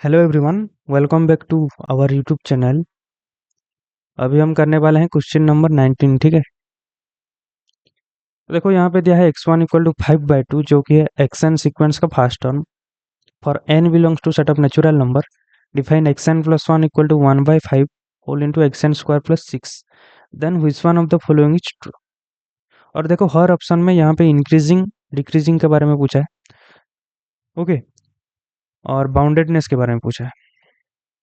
Hello everyone, welcome back to our YouTube channel. अभी हम करने वाले हैं क्वेश्चन नंबर 19। ठीक है, तो देखो यहाँ पे दिया है x1 इक्वल टू 5/2 जो कि है एक्स एन सीक्वेंस का first term for n belongs to set of natural number. Define xn plus 1 equal to 1/5 whole into x n square plus 6। Then which one of the following is true. और देखो हर option में यहाँ पे increasing decreasing के बारे में पूछा है। ओके, और बाउंडेडनेस के बारे में पूछा है।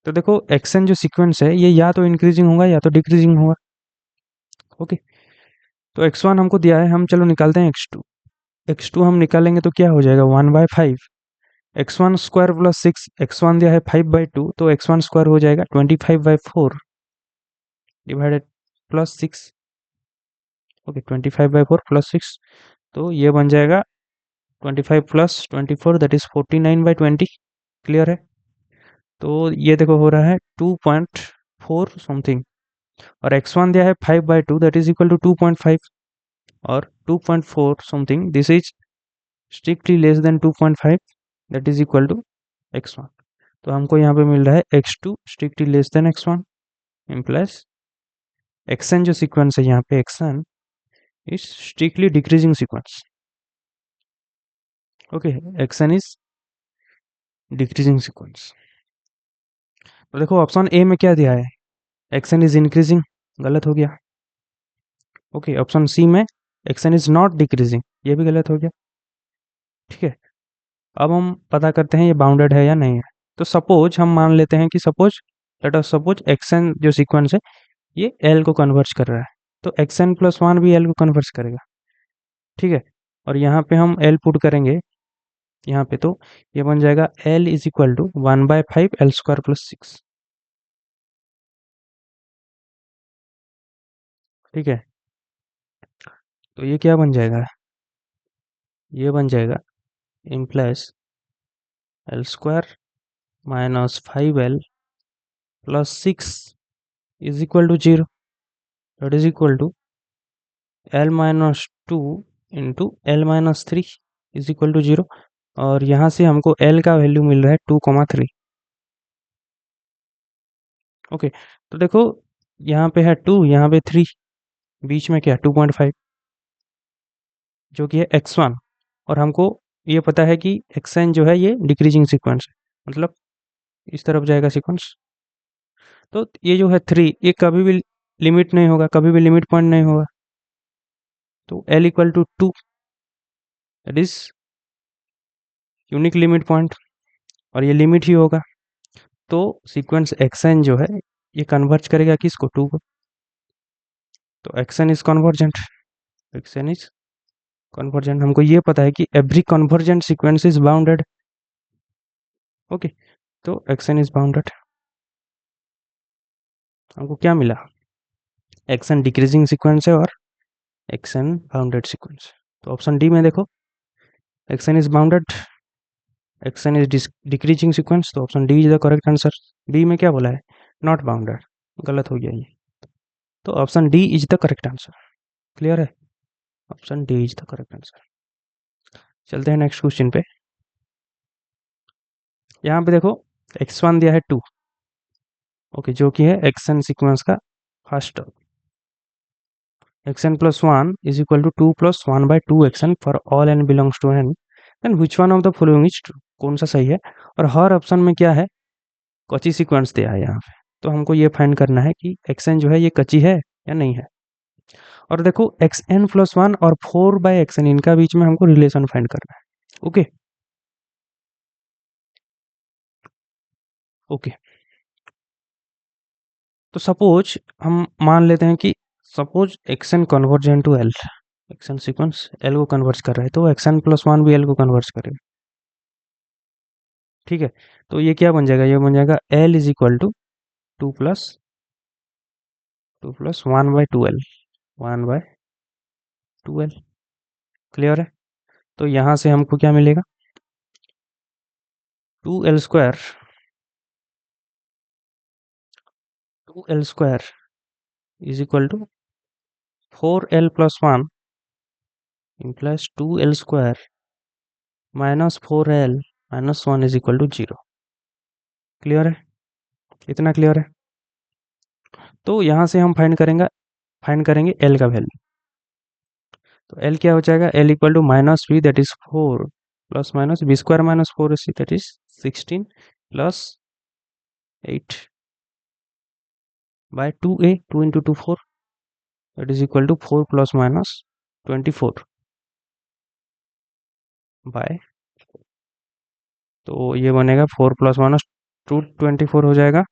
तो देखो एक्सएन जो सीक्वेंस है ये या तो इंक्रीजिंग होगा या तो डिक्रीजिंग होगा। ओके, तो x1 हमको दिया है, हम चलो निकालते हैं x2। x2 हम निकालेंगे तो क्या हो जाएगा 1/5। x1 स्क्वायर प्लस 6, x1 दिया है 5/2 तो x1 स्क्वायर हो जाएगा 25/4 डिवाइडेड प्लस 6। ओके, 25/4 प्लस 6, तो ये बन जाएगा 25 प्लस 24 दैट इज 49/20। क्लियर है? तो ये देखो हो रहा है 2.4 समथिंग, और x1 दिया है 5/2 दैट इज इक्वल टू 2.5, और 2.4 something this is strictly less than 2.5 that is equal to x1। तो हमको यहाँ पे मिल रहा है x2 strictly less than x1 implies xn जो सीक्वेंस है यहाँ पे xn is strictly decreasing sequence. Okay, xn is decreasing sequence. तो देखो ऑप्शन ए में क्या दिया है, xn इज इंक्रीजिंग, गलत हो गया। ओके, ऑप्शन सी में xn इज नॉट डिक्रीजिंग, ये भी गलत हो गया। ठीक है, अब हम पता करते हैं ये बाउंडेड है या नहीं है। तो सपोज हम मान लेते हैं कि suppose let us suppose xn जो सीक्वेंस है ये एल को कन्वर्ज कर रहा है, तो xn+1 भी एल को कन्वर्ज करेगा। ठीक है, और यहाँ पे हम एल पुट करेंगे यहाँ पे, तो ये बन जाएगा L is equal to 1/5 L square plus 6। ठीक है, तो ये क्या बन जाएगा, ये बन जाएगा implies L square minus 5 L plus 6 is equal to 0, that is equal to L minus 2 into L minus 3 is equal to 0। और यहाँ से हमको एल का वैल्यू मिल रहा है 2,3। ओके, तो देखो यहाँ पे है 2, यहाँ पे 3, बीच में क्या 2.5 जो कि है x1। और हमको ये पता है कि xn जो है ये डिक्रीजिंग सीक्वेंस है, मतलब इस तरफ जाएगा सीक्वेंस। तो ये जो है 3 ये कभी भी लिमिट नहीं होगा, कभी भी लिमिट पॉइंट नहीं होगा। तो l equal to 2 that is unique limit point, और ये लिमिट ही होगा। तो सीक्वेंस xn जो है ये कन्वर्ज करेगा किसको, 2 को। तो xn is convergent, xn is convergent. हमको ये पता है कि every convergent sequence is bounded. Okay, तो xn इज बाउंडेड। हमको क्या मिला, xn डिक्रीजिंग सीक्वेंस है और xn बाउंडेड सीक्वेंस। तो ऑप्शन डी में देखो xn is bounded, xn is decreasing sequence, तो option D is the correct answer. B में क्या बोला है, नॉट बाउंडेड, गलत हो गया ये। तो option D is the correct answer. Clear है, option D is the correct answer. चलते हैं नेक्स्ट क्वेश्चन पे। यहाँ पे देखो x1 दिया है 2, ओके, जो कि है xn सीक्वेंस का first term. xn plus 1 is equal to 2 plus 1/2 xn for all n belongs to n, then which one of the following is true, कौन सा सही है। और हर ऑप्शन में क्या है, कच्ची सीक्वेंस दिया है यहाँ पे। तो हमको ये फाइंड करना है कि xn जो है ये कच्ची है या नहीं है। और देखो xn+1 और 4/xn इनका बीच में हमको रिलेशन फाइंड करना है। ओके ओके, तो सपोज हम मान लेते हैं कि suppose xn convergent to L, x n sequence L को कन्वर्ज कर रहा है, तो xn+1 भी एल को कन्वर्ज करेगा। ठीक है, तो ये क्या बन जाएगा, ये बन जाएगा L is equal to 2 plus 1/2 L, 1/2 L. Clear है, तो यहाँ से हमको क्या मिलेगा, 2l² 2l² is equal to 4l+1 plus 2l² minus 4l minus 1 is equal to 0। Clear है? इतना क्लियर है? तो यहाँ से हम फाइंड करेंगे एल का वैल्यू। तो एल क्या हो जाएगा? L equal to minus b that is 4 plus minus b square minus 4ac that is 16 plus 8 by 2a, 2 into 2 4 that is equal to 4 plus minus 24 by, तो ये बनेगा 4 प्लस माइनस 224 हो जाएगा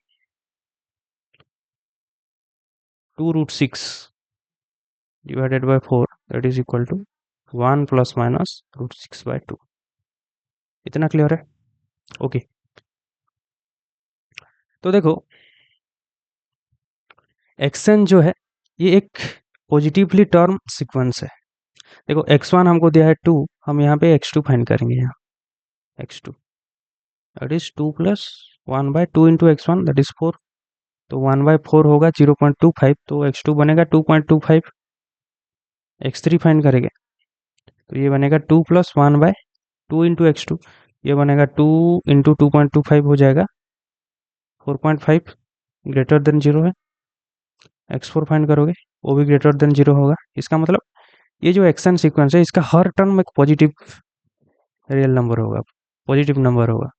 2√6 divided by 4 that is equal to 1 plus minus √6 by 2। इतना clear है? Okay. तो देखो xn जो है ये एक पॉजिटिवली टर्म सीक्वेंस है। देखो x1 हमको दिया है 2, हम यहाँ पे x2 फाइंड करेंगे। यहाँ x2 that is 2 plus 1 by 2 into x1 that is 4, तो 1 बाय 4 होगा 0.25, तो x2 बनेगा 2.25। x3 फाइंड करेंगे तो ये बनेगा 2 प्लस 1 बाय 2 इंटू x2, ये बनेगा 2 इंटू 2.25 हो जाएगा 4.5, ग्रेटर देन 0 है। x4 फाइंड करोगे वो भी ग्रेटर देन 0 होगा। इसका मतलब ये जो एक्शन सीक्वेंस है इसका हर टर्म एक पॉजिटिव रियल नंबर होगा, पॉजिटिव नंबर होगा।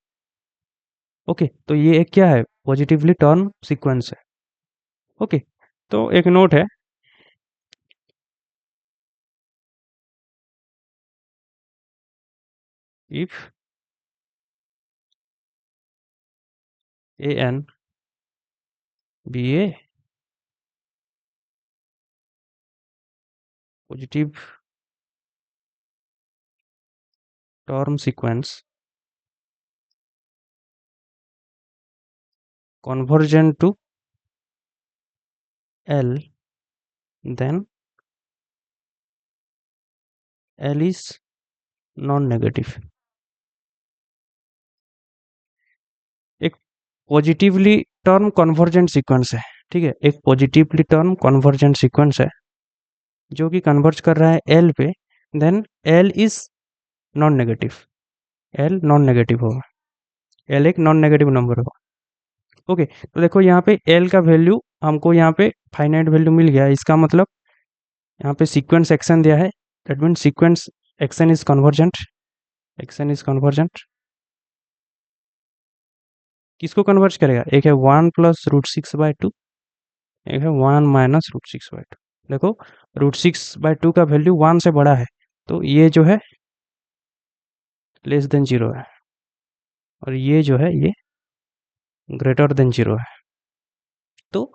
ओके, तो ये एक क्या है? पॉजिटिवली टर्म सीक्वेंस है। ओके, तो एक नोट है, if a n be a positive term sequence convergent to L, then L is non-negative। एक पॉजिटिवली टर्म कन्वर्जेंट सीक्वेंस है, ठीक है, एक पॉजिटिवली टर्म कन्वर्जेंट सीक्वेंस है जो कि कन्वर्ज कर रहा है L पे, then L is non negative, L non negative होगा, L एक नॉन नेगेटिव नंबर होगा। ओके, तो देखो यहाँ पे L का वैल्यू हमको यहाँ पे फाइनाइट वैल्यू मिल गया, इसका मतलब यहाँ पे सीक्वेंस एक्शन दिया है, that mean sequence action is convergent, action is convergent. किसको कन्वर्ज करेगा? एक है 1 प्लस √6 बाय 2, एक है 1 माइनस √6 बाय 2। देखो √6 बाय 2 का वैल्यू 1 से बड़ा है, तो ये जो है लेस देन 0 है, और ये जो है ये ग्रेटर देन 0 है। तो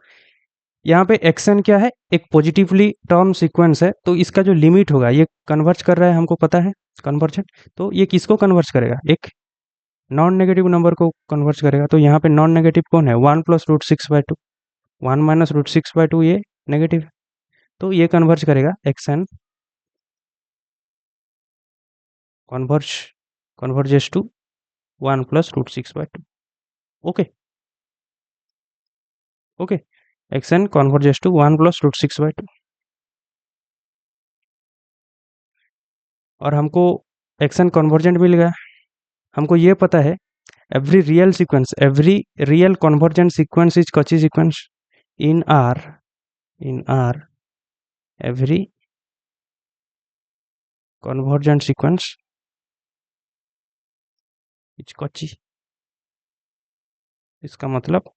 यहाँ पे एक्शन क्या है? एक पॉजिटिवली टर्म सीक्वेंस है, तो इसका जो लिमिट होगा ये कन्वर्ज कर रहा है, हमको पता है कन्वर्जेंट, तो ये किसको कन्वर्ज करेगा? एक नॉन नेगेटिव नंबर को कन्वर्ज करेगा। तो यहाँ पे नॉन नेगेटिव कौन है? 1 प्लस √6 बाय 2, 1 माइनस √6 बाय 2 ये नेगेटिव है, तो ये कन्वर्ज करेगा x n converge converges to 1 plus √6 by 2। Okay okay, x n converges to 1 plus √6 by 2। और हमको एक्शन कन्वर्जेंट मिल गया। हमको ये पता है every real convergent sequence is Cauchy sequence in are every convergent sequence is Cauchy. इसका मतलब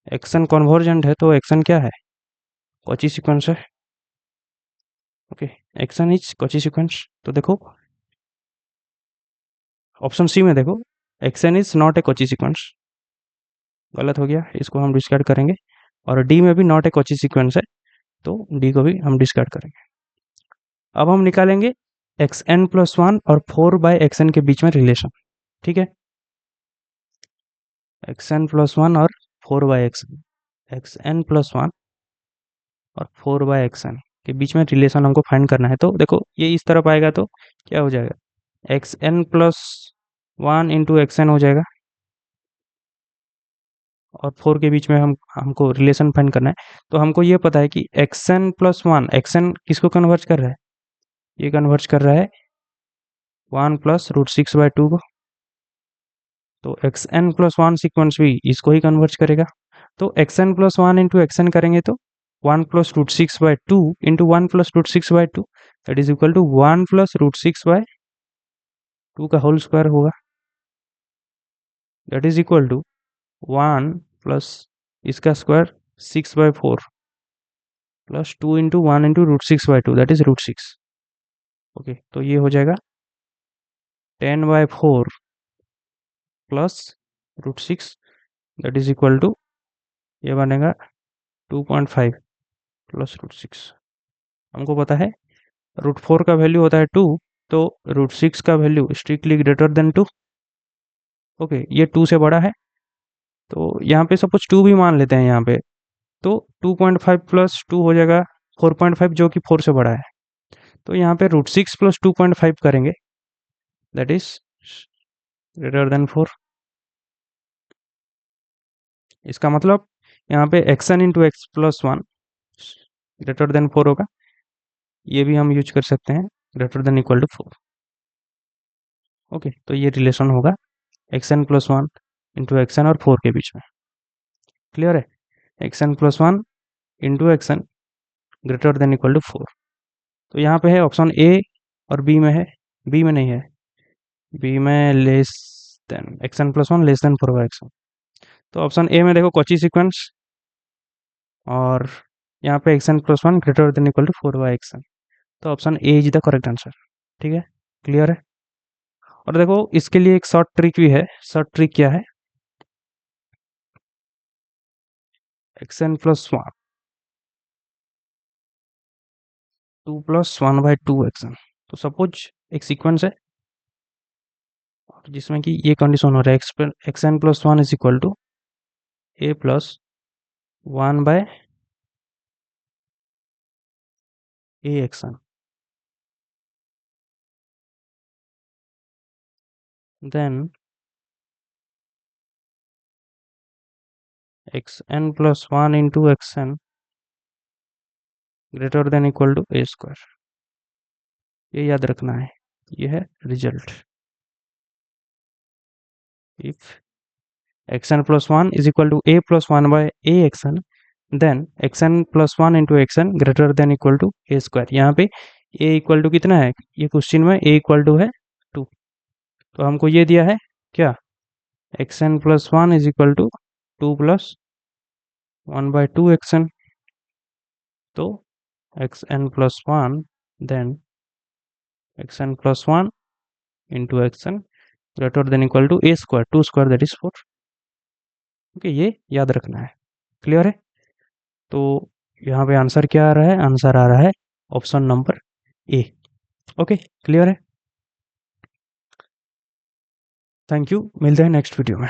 एक्शन कन्वर्जेंट है तो एक्शन क्या है? कॉची सीक्वेंस है। Okay, action is Cauchy sequence. तो देखो ऑप्शन सी में देखो, action is not a Cauchy sequence, गलत हो गया, इसको हम डिस्कार्ड करेंगे। और डी में भी नॉट ए कॉची सीक्वेंस है, तो डी को भी हम डिस्कार्ड करेंगे। अब हम निकालेंगे xn+1 और 4/xn के बीच में रिलेशन, ठीक है, xn+1 और 4/xn, xn+1 और 4/xn के बीच में रिलेशन हमको फाइंड करना है। तो देखो ये इस तरफ आएगा तो क्या हो जाएगा? xn+1 इंटू एक्सएन हो जाएगा, और 4 के बीच में हमको रिलेशन फाइंड करना है। तो हमको ये पता है कि xn+1, एक्सएन किसको कन्वर्ज कर रहा है? ये कन्वर्ज कर रहा है 1 प्लस √6 बाय 2 को, तो x n plus one sequence भी इसको ही कन्वर्ज करेगा। तो x n plus one into x n करेंगे तो one plus root six by two into one plus root six by two that is equal to one plus root six by two का whole square होगा, that is equal to one plus इसका square six by four plus two into one into root six by two that is root six. Okay, तो ये हो जाएगा 10/4 plus root six that is equal to ये बनेगा 2.5 plus root six. हमको पता है रूट फोर का वैल्यू होता है 2, तो रूट सिक्स का value strictly greater than 2। Okay, ये 2 से बड़ा है, तो यहाँ पे सपोज 2 भी मान लेते हैं यहाँ पे, तो 2.5 प्लस 2 हो जाएगा 4.5 जो कि 4 से बड़ा है। तो यहाँ पे रूट सिक्स प्लस 2.5 करेंगे दैट इज ग्रेटर देन 4। इसका मतलब यहाँ पे x n into x plus one greater than 4 होगा। ये भी हम यूज कर सकते हैं greater than equal to 4। Okay, तो ये रिलेशन होगा x n plus one into x n और 4 के बीच में। क्लियर है? X n plus one into x n greater than equal to 4। तो यहाँ पे है ऑप्शन ए और बी में है, बी में नहीं है, बी में less than x n plus one less than 4 by x n. तो ऑप्शन ए में देखो कॉची सीक्वेंस और यहाँ पे x n plus one greater than equal to 4 by x n. तो option A is the correct answer. ठीक है, clear है? और देखो इसके लिए एक शॉर्ट ट्रिक भी है। शॉर्ट ट्रिक क्या है? X n plus one two plus one by two x n. तो सपोज एक सीक्वेंस है और जिसमें कि ये कंडीशन हो रहा है x n plus one is equal to a plus one by a x n, then x n plus one into x n greater than equal to A square. ये याद रखना है, ये है result. If x n plus one is equal to a plus one by a x n then x n plus one into x n greater than equal to A square. यहाँ पे ए equal to कितना है? ये question में ए equal to है 2, तो हमको ये दिया है क्या? X n plus one is equal to 2 plus one by two x n. तो x n plus one then x n plus one into x n greater than equal to A square, 2 square that is 4। Okay, ये याद रखना है। Clear है? तो यहाँ पे answer क्या आ रहा है? आंसर आ रहा है option number A. Okay, clear है? थैंक यू, मिलते हैं नेक्स्ट वीडियो में।